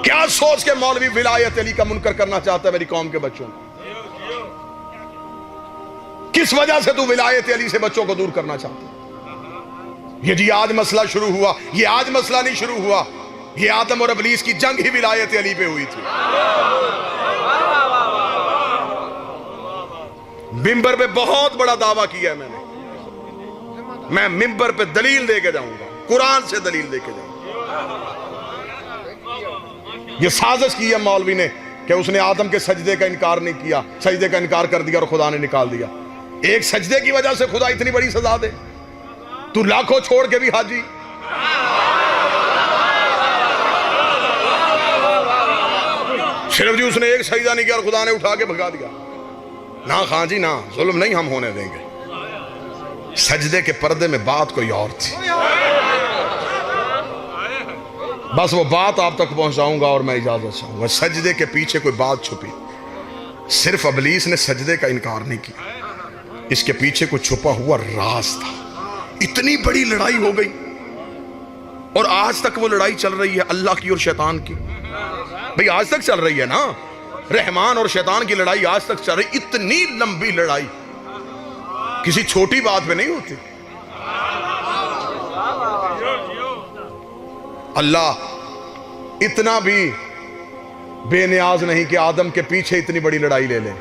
کیا سوچ کے مولوی ولایت علی کا منکر کرنا چاہتا ہے میری قوم کے بچوں کو؟ کس وجہ سے تو ولایت علی سے بچوں کو دور کرنا چاہتا ہے؟ یہ جی آج مسئلہ شروع ہوا، یہ آج مسئلہ نہیں شروع ہوا، یہ آدم اور ابلیس کی جنگ ہی ولایت علی پہ ہوئی تھی۔ ممبر پہ بہت بڑا دعویٰ کیا ہے میں ممبر پہ دلیل دے کے جاؤں گا، قرآن سے دلیل دے کے جاؤں گا۔ یہ سازش کی ہے مولوی نے کہ اس نے آدم کے سجدے کا انکار نہیں کیا، سجدے کا انکار کر دیا اور خدا نے نکال دیا۔ ایک سجدے کی وجہ سے خدا اتنی بڑی سزا دے؟ تو لاکھوں چھوڑ کے بھی حاجی۔ صرف جی اس نے ایک سجدہ نہیں کیا اور خدا نے اٹھا کے بھگا دیا۔ نہ خان جی نہ، ظلم نہیں ہم ہونے دیں گے۔ سجدے کے پردے میں بات کوئی اور تھی، بس وہ بات آپ تک پہنچاؤں گا اور میں اجازت چاہوں گا۔ سجدے کے پیچھے کوئی بات چھپی، صرف ابلیس نے سجدے کا انکار نہیں کیا، اس کے پیچھے کوئی چھپا ہوا راز تھا۔ اتنی بڑی لڑائی ہو گئی اور آج تک وہ لڑائی چل رہی ہے اللہ کی اور شیطان کی۔ بھئی آج تک چل رہی ہے نا، رحمان اور شیطان کی لڑائی آج تک چل رہی۔ اتنی لمبی لڑائی کسی چھوٹی بات پہ نہیں ہوتی۔ اللہ اتنا بھی بے نیاز نہیں کہ آدم کے پیچھے اتنی بڑی لڑائی لے لے۔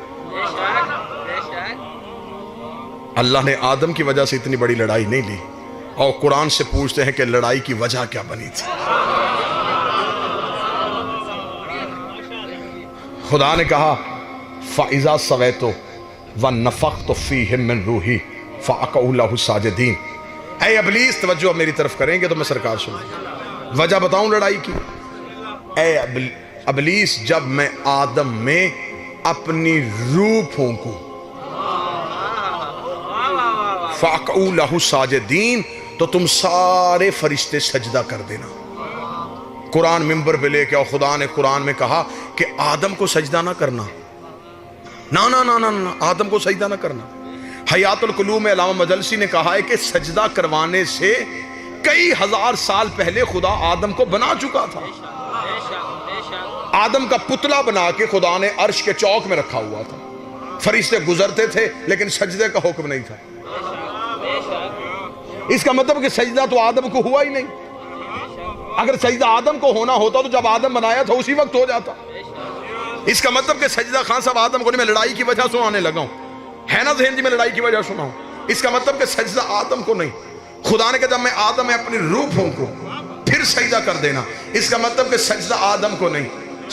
اللہ نے آدم کی وجہ سے اتنی بڑی لڑائی نہیں لی، اور قرآن سے پوچھتے ہیں کہ لڑائی کی وجہ کیا بنی تھی۔ خدا نے کہا فَإِذَا سَوَيْتُ وَنَفَخْتُ فِيهِ مِن رُوحِي فَأَقَعُوا لَهُ سَاجِدِينَ۔ اے ابلیس توجہ میری طرف کریں گے تو میں سرکار سنیں، وجہ بتاؤں لڑائی کی۔ اے ابلیس، جب میں آدم میں اپنی روح پھونکوں فَأَقَعُوا لَهُ سَاجِدِينَ تو تم سارے فرشتے سجدہ کر دینا۔ قرآن ممبر پہ لے کے اور خدا نے قرآن میں کہا کہ آدم کو سجدہ نہ کرنا، نہ آدم کو سجدہ نہ کرنا۔ حیات القلوب میں علامہ مجلسی نے کہا ہے کہ سجدہ کروانے سے کئی ہزار سال پہلے خدا آدم کو بنا چکا تھا۔ آدم کا پتلا بنا کے خدا نے عرش کے چوک میں رکھا ہوا تھا، فرشتے گزرتے تھے لیکن سجدے کا حکم نہیں تھا۔ اس کا مطلب کہ سجدہ تو آدم کو ہوا ہی نہیں۔ اگر سجدہ آدم کو ہونا ہوتا تو جب آدم بنایا تھا اسی وقت ہو جاتا۔ اس کا مطلب کہ سجدہ خان صاحب آدم کو نہیں، میں لڑائی کی وجہ سنانے لگا ہوں، ہے نا ذہن جی، میں لڑائی کی وجہ سناؤں۔ اس کا مطلب کہ سجدہ آدم کو نہیں، خدا نے کہا جب میں آدم میں اپنی روح پھونکوں پھر سجدہ کر دینا۔ اس کا مطلب کہ سجدہ آدم کو نہیں،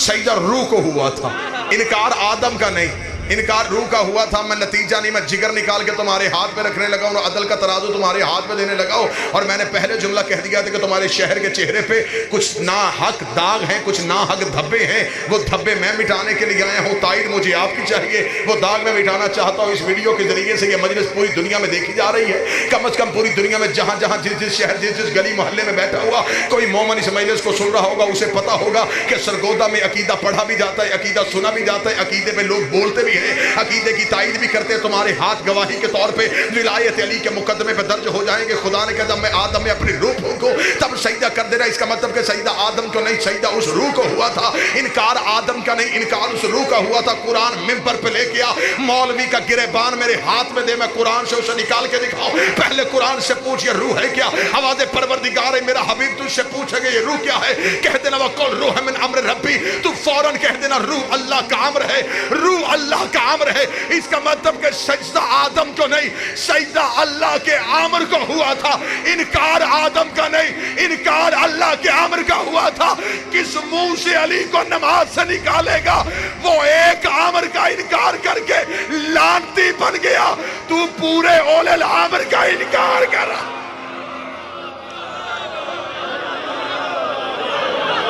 سجدہ روح کو ہوا تھا، انکار آدم کا نہیں، انکار روح کا ہوا تھا۔ میں نتیجہ نہیں، میں جگر نکال کے تمہارے ہاتھ پہ رکھنے لگا ہوں اور عدل کا ترازو تمہارے ہاتھ پہ دینے لگا ہوں، اور میں نے پہلے جملہ کہہ دیا تھا کہ تمہارے شہر کے چہرے پہ کچھ ناحق داغ ہیں، کچھ ناحق دھبے ہیں، وہ دھبے میں مٹانے کے لیے آیا ہوں، تائید مجھے آپ کی چاہیے، وہ داغ میں مٹانا چاہتا ہوں۔ اس ویڈیو کے ذریعے سے یہ مجلس پوری دنیا میں دیکھی جا رہی ہے، کم از کم پوری دنیا میں جہاں جہاں جس شہر جس گلی محلے میں بیٹھا ہوا کوئی مومن اس مجلس کو سن رہا ہوگا، اسے پتا ہوگا کہ سرگودا میں عقیدہ پڑھا بھی جاتا ہے، عقیدہ سنا بھی جاتا ہے، عقیدے پہ لوگ بولتے بھی ہیں، عقیدے کی تائید بھی کرتے ہیں۔ تمہارے ہاتھ گواہی کے طور پہ ولایت علی کے مقدمے پہ درج ہو جائیں گے۔ خدا نے کہا جب میں آدم میں اپنی روح پھونکوں تب سجدہ کر دینا۔ اس کا مطلب کہ سجدہ آدم کو نہیں، سجدہ اس روح کو ہوا تھا، انکار آدم کا نہیں، انکار اس روح کا ہوا تھا۔ قرآن ممبر پہ لے کے آ، مولوی کا گریبان میرے ہاتھ میں دے، میں قرآن سے اسے نکال کے دکھاؤں۔ پہلے قرآن سے پوچھ یہ روح ہے کیا؟ آواز پروردگار ہے میرا حبیب تجھ سے پوچھے گا یہ روح کیا ہے؟ کہہ دینا وَقُلْ روح من امر ربی، تو فوراً کہہ دینا روح اللہ کا امر ہے، روح اللہ کا امر ہے۔ اس کا مطلب کہ سجدہ آدم کو نہیں، سجدہ اللہ کے امر کو ہوا تھا، انکار آدم کا نہیں، انکار اللہ کے امر کا ہوا تھا۔ کس منہ سے علی کو نماز سے نکالے گا؟ وہ ایک امر کا انکار کر کے لعنتی بن گیا، تو پورے اولے الامر کا انکار کر رہا۔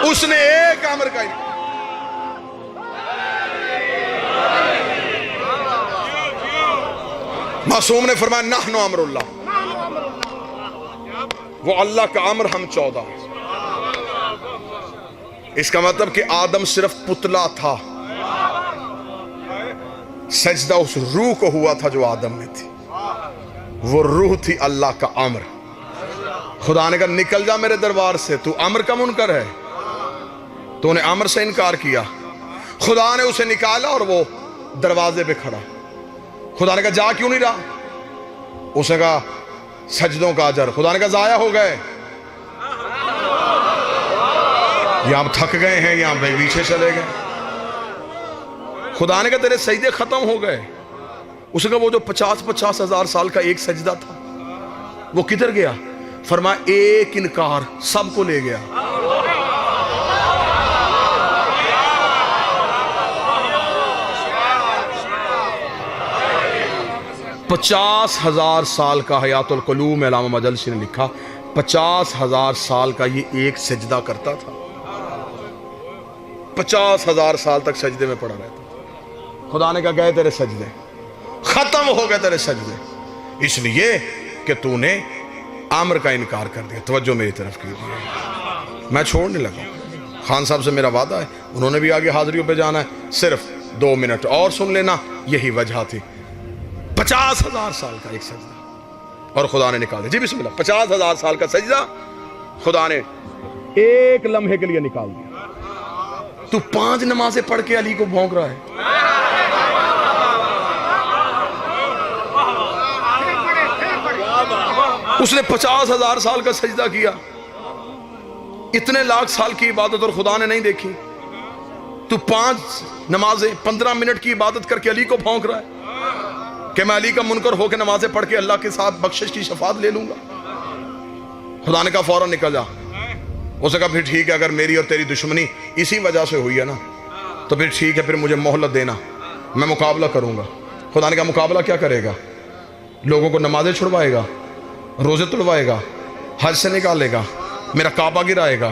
اس نے ایک امر کا انکار، معصوم نے فرمایا نحن امر اللہ، وہ اللہ کا امر ہم 14۔ اس کا مطلب کہ آدم صرف پتلا تھا، سجدہ اس روح کو ہوا تھا جو آدم میں تھی، وہ روح تھی اللہ کا امر۔ خدا نے کہا نکل جا میرے دربار سے، تو امر کا منکر ہے، تو نے امر سے انکار کیا، خدا نے اسے نکالا اور وہ دروازے پہ کھڑا. خدا نے کہا جا کیوں نہیں رہا؟ اس نے کہا سجدوں کا اجر. خدا نے کہا ضائع ہو گئے، یا آپ تھک گئے ہیں یا پیچھے چلے گئے. خدا نے کہا تیرے سجدے ختم ہو گئے. اس نے کہا وہ جو 50 ہزار سال کا ایک سجدہ تھا وہ کدھر گیا؟ فرمایا ایک انکار سب کو لے گیا. پچاس ہزار سال کا حیات القلوب میں علامہ مجلسی نے لکھا 50,000 سال کا یہ ایک سجدہ کرتا تھا. 50,000 سال تک سجدے میں پڑا رہتا. خدا نے کہا گئے تیرے سجدے، ختم ہو گئے تیرے سجدے، اس لیے کہ تو نے امر کا انکار کر دیا. توجہ میری طرف کیجیے، میں چھوڑنے لگا. خان صاحب سے میرا وعدہ ہے، انہوں نے بھی آگے حاضریوں پہ جانا ہے، صرف 2 منٹ اور سن لینا. یہی وجہ تھی 50,000 سال کا ایک سجدہ اور خدا نے نکال دیا. جی بسم اللہ. 50,000 سال کا سجدہ خدا نے ایک لمحے کے لیے نکال دیا. تو 5 نمازیں پڑھ کے علی کو بھونک رہا ہے. اس نے 50,000 سال کا سجدہ کیا، اتنے لاکھ سال کی عبادت اور خدا نے نہیں دیکھی. تو 5 نمازیں 15 منٹ کی عبادت کر کے علی کو بھونک رہا ہے کہ میں علی کا منکر ہو کے نمازیں پڑھ کے اللہ کے ساتھ بخشش کی شفاعت لے لوں گا. خدا نے کہا فوراً نکل جا. اس نے کہا پھر ٹھیک ہے، اگر میری اور تیری دشمنی اسی وجہ سے ہوئی ہے نا تو پھر ٹھیک ہے، پھر مجھے مہلت دینا، میں مقابلہ کروں گا. خدا نے کہا مقابلہ کیا کرے گا؟ لوگوں کو نمازیں چھڑوائے گا، روزے تڑوائے گا، حج سے نکالے گا، میرا کعبہ گرائے گا.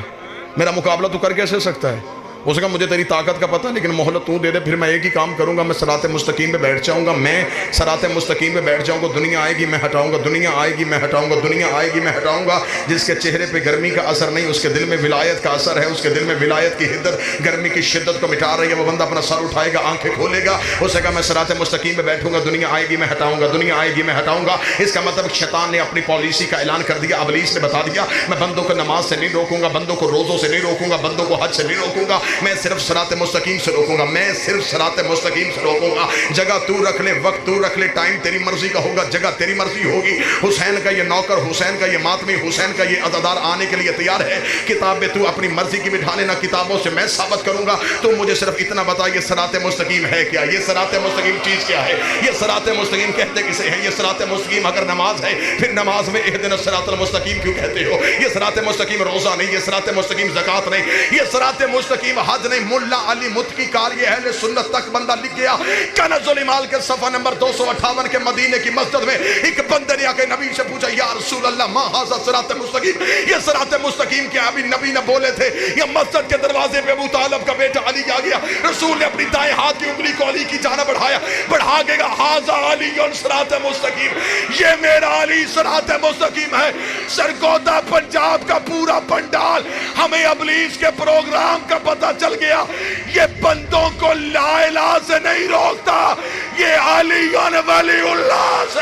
میرا مقابلہ تو کر کیسے سکتا ہے؟ اس نے کہا مجھے تیری طاقت کا پتہ، لیکن مہلت تو دے دے، پھر میں ایک ہی کام کروں گا، میں صراط مستقیم پہ بیٹھ جاؤں گا. میں صراط مستقیم پہ بیٹھ جاؤں گا. دنیا آئے گی میں ہٹاؤں گا، دنیا آئے گی میں ہٹاؤں گا، دنیا آئے گی میں ہٹاؤں گا. جس کے چہرے پہ گرمی کا اثر نہیں، اس کے دل میں ولایت کا اثر ہے. اس کے دل میں ولایت کی حدت گرمی کی شدت کو مٹا رہی ہے. وہ بندہ اپنا سر اٹھائے گا، آنکھیں کھولے گا. اس نے کہا میں صراط مستقیم پہ بیٹھوں گا، دنیا آئے گی میں ہٹاؤں گا، دنیا آئے گی میں ہٹاؤں گا. اس کا مطلب شیطان نے اپنی پالیسی کا اعلان کر دیا. ابلیس نے بتا دیا میں بندوں کو نماز سے نہیں روکوں گا، بندوں کو روزوں سے نہیں روکوں گا، بندوں کو حج سے نہیں روکوں گا، میں صرف صراط مستقیم سے روکوں گا، میں صرف صراط مستقیم سے روکوں گا. جگہ تو رکھ لے، وقت تو رکھ لے، ٹائم تیری مرضی کا ہوگا، جگہ تیری مرضی ہوگی. حسین کا یہ نوکر، حسین کا یہ ماتمی، حسین کا یہ عزادار آنے کے لیے تیار ہے. کتابیں تو اپنی مرضی کی بٹھا لینا، کتابوں سے میں ثابت کروں گا. تو مجھے صرف اتنا بتا یہ صراط مستقیم ہے کیا؟ یہ صراط مستقیم چیز کیا ہے؟ یہ صراط مستقیم کہتے کسے ہیں؟ یہ صراط مستقیم اگر نماز ہے پھر نماز میں اہدنا الصراط المستقیم کیوں کہتے ہو؟ یہ صراط مستقیم روزہ نہیں، یہ صراط مستقیم زکوٰۃ نہیں، یہ صراط مستقیم حج نہیں. ملا علی مت کی کار یہ اہل سنت تک بندہ لکھ گیا. کنز الایمال کے صفحہ نمبر 258 کے مدینے کی مسجد میں ایک بندے نے آ کے نبی سے پوچھا یا رسول اللہ ما ھذا صراط مستقیم، یہ صراط مستقیم کیا؟ ابھی نبی نے بولے تھے. یہ مسجد کے دروازے پہ ابو طالب کا بیٹا علی آ گیا. رسول نے اپنی دائیں ہاتھ کی انگلی کو علی کی جانب بڑھایا، بڑھا کے کہا ھذا علی صراط مستقیم، یہ میرا علی صراط مستقیم ہے. سرگودا پنجاب کا پورا پنڈال ہمیں ابلیس کے پروگرام کا پتہ چل گیا. یہ بندوں کو لا الہ سے نہیں روکتا، یہ علی ولی اللہ سے